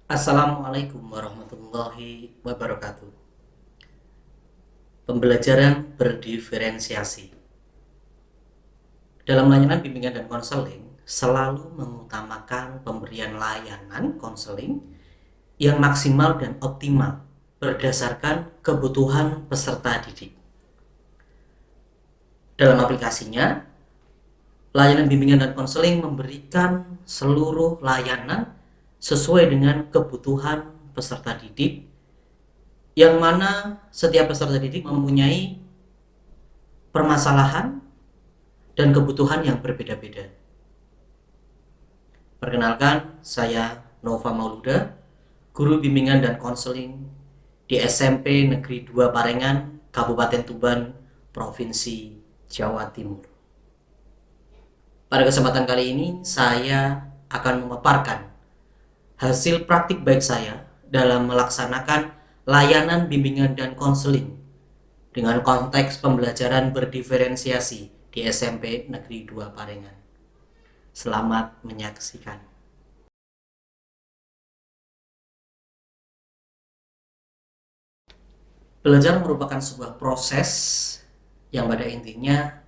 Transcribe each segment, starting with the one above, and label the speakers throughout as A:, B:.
A: Assalamualaikum warahmatullahi wabarakatuh. Pembelajaran berdiferensiasi. Dalam layanan bimbingan dan konseling, selalu mengutamakan pemberian layanan konseling yang maksimal dan optimal berdasarkan kebutuhan peserta didik. Dalam aplikasinya, layanan bimbingan dan konseling memberikan seluruh layanan sesuai dengan kebutuhan peserta didik, yang mana setiap peserta didik mempunyai permasalahan dan kebutuhan yang berbeda-beda. Perkenalkan, saya Nova Mauluda, guru bimbingan dan konseling di SMP Negeri 2 Parengan, Kabupaten Tuban, Provinsi Jawa Timur. Pada kesempatan kali ini, saya akan memaparkan hasil praktik baik saya dalam melaksanakan layanan bimbingan dan konseling dengan konteks pembelajaran berdiferensiasi di SMP Negeri 2 Parengan. Selamat menyaksikan. Belajar merupakan sebuah proses yang pada intinya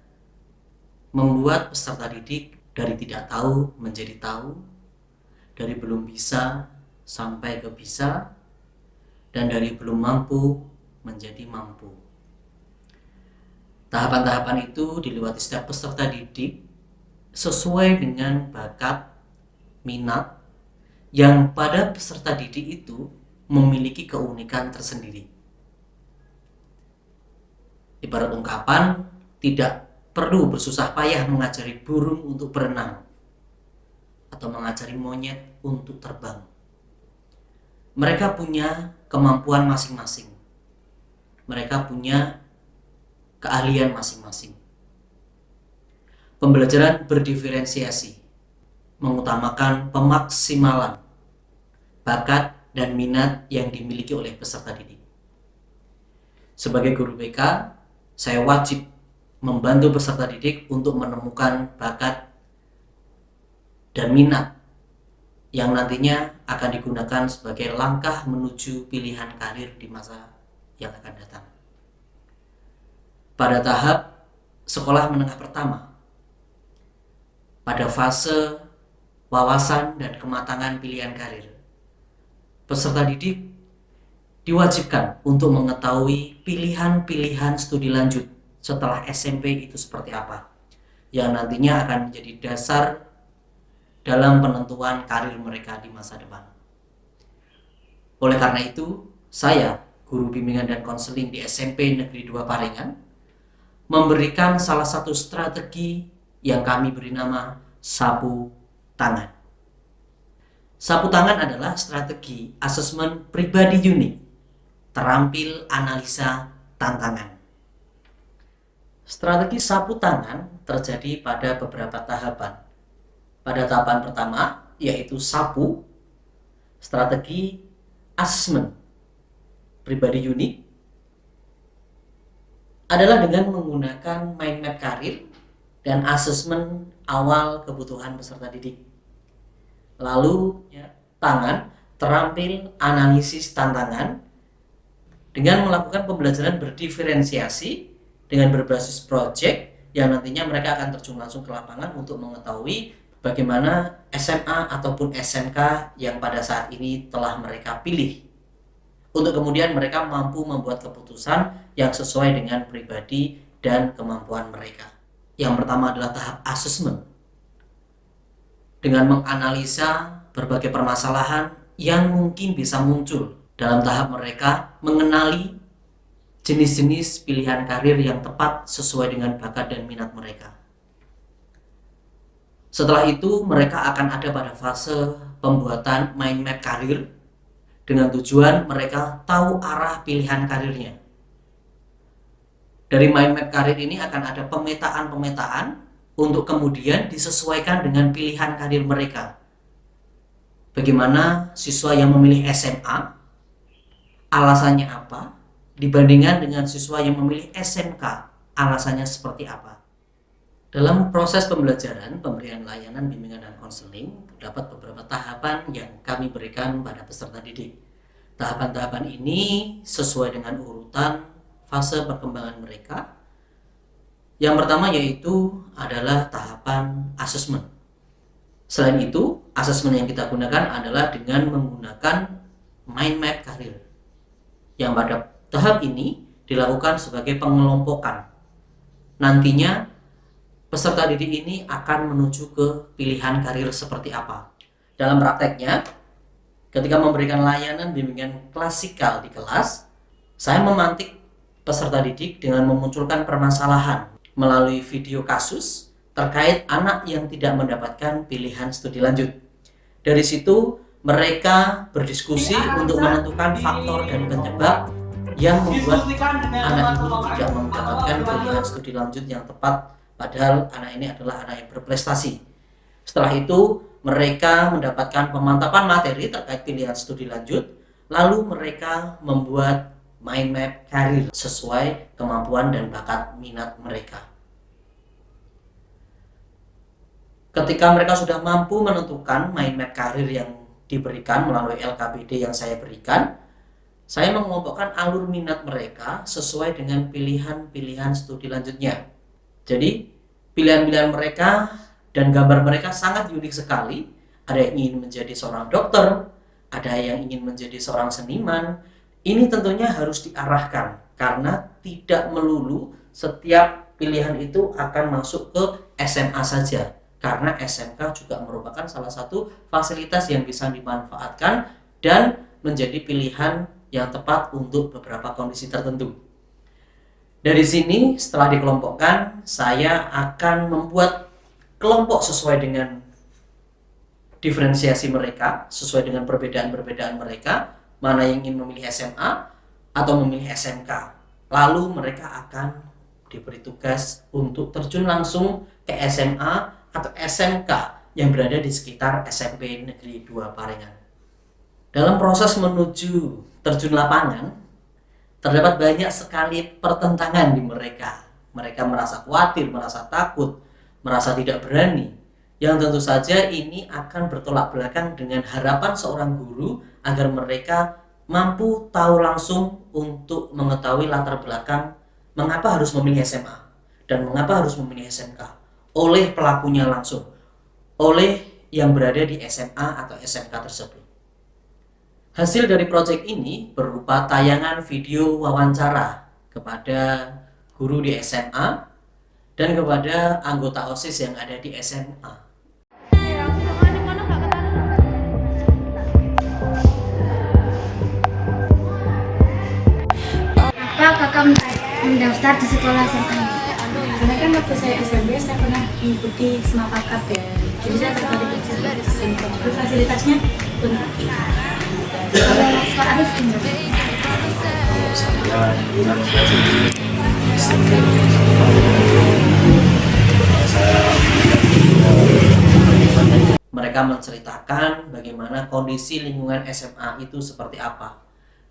A: membuat peserta didik dari tidak tahu menjadi tahu, dari belum bisa sampai ke bisa, dan dari belum mampu menjadi mampu. Tahapan-tahapan itu dilewati setiap peserta didik sesuai dengan bakat, minat yang pada peserta didik itu memiliki keunikan tersendiri. Ibarat ungkapan, tidak perlu bersusah payah mengajari burung untuk berenang atau mengajari monyet untuk terbang. Mereka punya kemampuan masing-masing. Mereka punya keahlian masing-masing. Pembelajaran berdiferensiasi mengutamakan pemaksimalan bakat dan minat yang dimiliki oleh peserta didik. Sebagai guru BK, saya wajib membantu peserta didik untuk menemukan bakat dan minat yang nantinya akan digunakan sebagai langkah menuju pilihan karir di masa yang akan datang. Pada tahap sekolah menengah pertama, pada fase wawasan dan kematangan pilihan karir, peserta didik diwajibkan untuk mengetahui pilihan-pilihan studi lanjut setelah SMP itu seperti apa, yang nantinya akan menjadi dasar dalam penentuan karir mereka di masa depan. Oleh karena itu, saya, guru bimbingan dan konseling di SMP Negeri 2 Parengan, memberikan salah satu strategi yang kami beri nama sapu tangan. Sapu tangan adalah strategi asesmen pribadi unik, terampil analisa tantangan. Strategi sapu tangan terjadi pada beberapa tahapan. Pada tahapan pertama, yaitu sapu, strategi asesmen pribadi unik adalah dengan menggunakan mind map karir dan asesmen awal kebutuhan peserta didik. Lalu tangan, terampil analisis tantangan dengan melakukan pembelajaran berdiferensiasi dengan berbasis project yang nantinya mereka akan terjun langsung ke lapangan untuk mengetahui bagaimana SMA ataupun SMK yang pada saat ini telah mereka pilih, untuk kemudian mereka mampu membuat keputusan yang sesuai dengan pribadi dan kemampuan mereka. Yang pertama adalah tahap asesmen, dengan menganalisa berbagai permasalahan yang mungkin bisa muncul dalam tahap mereka mengenali jenis-jenis pilihan karir yang tepat sesuai dengan bakat dan minat mereka. Setelah itu, mereka akan ada pada fase pembuatan mind map karir dengan tujuan mereka tahu arah pilihan karirnya. Dari mind map karir ini akan ada pemetaan-pemetaan untuk kemudian disesuaikan dengan pilihan karir mereka. Bagaimana siswa yang memilih SMA, alasannya apa, dibandingkan dengan siswa yang memilih SMK, alasannya seperti apa. Dalam proses pembelajaran, pemberian layanan bimbingan dan konseling, terdapat beberapa tahapan yang kami berikan pada peserta didik. Tahapan-tahapan ini sesuai dengan urutan fase perkembangan mereka. Yang pertama yaitu adalah tahapan asesmen. Selain itu, asesmen yang kita gunakan adalah dengan menggunakan mind map karir, yang pada tahap ini dilakukan sebagai pengelompokan. Nantinya peserta didik ini akan menuju ke pilihan karir seperti apa. Dalam prakteknya, ketika memberikan layanan bimbingan klasikal di kelas, saya memantik peserta didik dengan memunculkan permasalahan melalui video kasus terkait anak yang tidak mendapatkan pilihan studi lanjut. Dari situ, mereka berdiskusi untuk menentukan faktor dan penyebab yang membuat anak ini tidak mendapatkan pilihan studi lanjut yang tepat, padahal anak ini adalah anak yang berprestasi. Setelah itu, mereka mendapatkan pemantapan materi terkait pilihan studi lanjut, lalu mereka membuat mind map karir sesuai kemampuan dan bakat minat mereka. Ketika mereka sudah mampu menentukan mind map karir yang diberikan melalui LKPD yang saya berikan, saya mengelompokkan alur minat mereka sesuai dengan pilihan-pilihan studi lanjutnya. Jadi, pilihan-pilihan mereka dan gambar mereka sangat unik sekali. Ada yang ingin menjadi seorang dokter, ada yang ingin menjadi seorang seniman. Ini tentunya harus diarahkan karena tidak melulu setiap pilihan itu akan masuk ke SMA saja. Karena SMK juga merupakan salah satu fasilitas yang bisa dimanfaatkan dan menjadi pilihan yang tepat untuk beberapa kondisi tertentu. Dari sini, setelah dikelompokkan, saya akan membuat kelompok sesuai dengan diferensiasi mereka, sesuai dengan perbedaan-perbedaan mereka, mana yang ingin memilih SMA atau memilih SMK. Lalu mereka akan diberi tugas untuk terjun langsung ke SMA atau SMK yang berada di sekitar SMP Negeri 2 Parengan. Dalam proses menuju terjun lapangan, terdapat banyak sekali pertentangan di mereka. Mereka merasa khawatir, merasa takut, merasa tidak berani. Yang tentu saja ini akan bertolak belakang dengan harapan seorang guru agar mereka mampu tahu langsung untuk mengetahui latar belakang mengapa harus memilih SMA dan mengapa harus memilih SMK oleh pelakunya langsung, oleh yang berada di SMA atau SMK tersebut. Hasil dari proyek ini berupa tayangan video wawancara kepada guru di SMA dan kepada anggota OSIS yang ada di SMA.
B: Kenapa kakak mendaftar di sekolah SMA?
C: Karena kan waktu saya SMP saya pernah mengikuti SMAPAKAT ya, jadi saya tertarik dengan fasilitasnya benar.
B: Kalau Kak Arif gimana?
A: Mereka menceritakan bagaimana kondisi lingkungan SMA itu seperti apa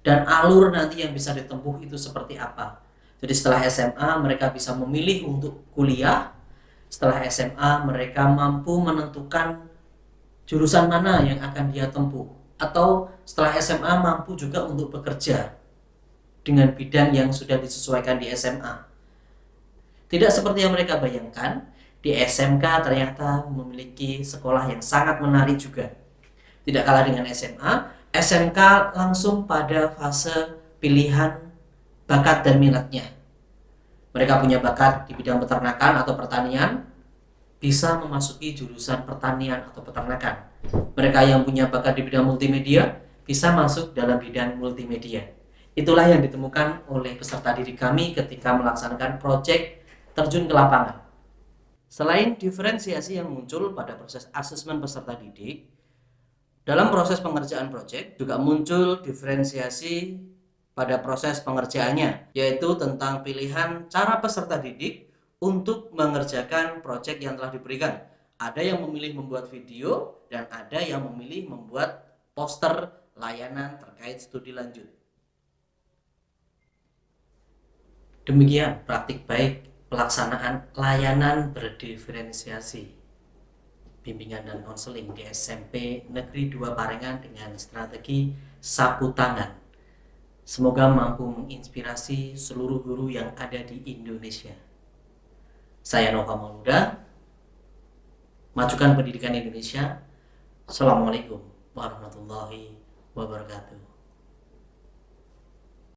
A: dan alur nanti yang bisa ditempuh itu seperti apa. Jadi setelah SMA mereka bisa memilih untuk kuliah, setelah SMA mereka mampu menentukan jurusan mana yang akan dia tempuh, atau setelah SMA mampu juga untuk bekerja dengan bidang yang sudah disesuaikan di SMA. Tidak seperti yang mereka bayangkan, di SMK ternyata memiliki sekolah yang sangat menarik juga. Tidak kalah dengan SMA, SMK langsung pada fase pilihan bakat dan minatnya. Mereka punya bakat di bidang peternakan atau pertanian, bisa memasuki jurusan pertanian atau peternakan. Mereka yang punya bakat di bidang multimedia, bisa masuk dalam bidang multimedia. Itulah yang ditemukan oleh peserta didik kami ketika melaksanakan proyek terjun ke lapangan. Selain diferensiasi yang muncul pada proses asesmen peserta didik, dalam proses pengerjaan proyek juga muncul diferensiasi pada proses pengerjaannya, yaitu tentang pilihan cara peserta didik untuk mengerjakan proyek yang telah diberikan. Ada yang memilih membuat video dan ada yang memilih membuat poster layanan terkait studi lanjut. Demikian praktik baik pelaksanaan layanan berdiferensiasi bimbingan dan konseling di SMP Negeri 2 Parengan dengan strategi sapu tangan. Semoga mampu menginspirasi seluruh guru yang ada di Indonesia. Saya Nova Mauluda, Majukan Pendidikan Indonesia. Assalamualaikum warahmatullahi wabarakatuh.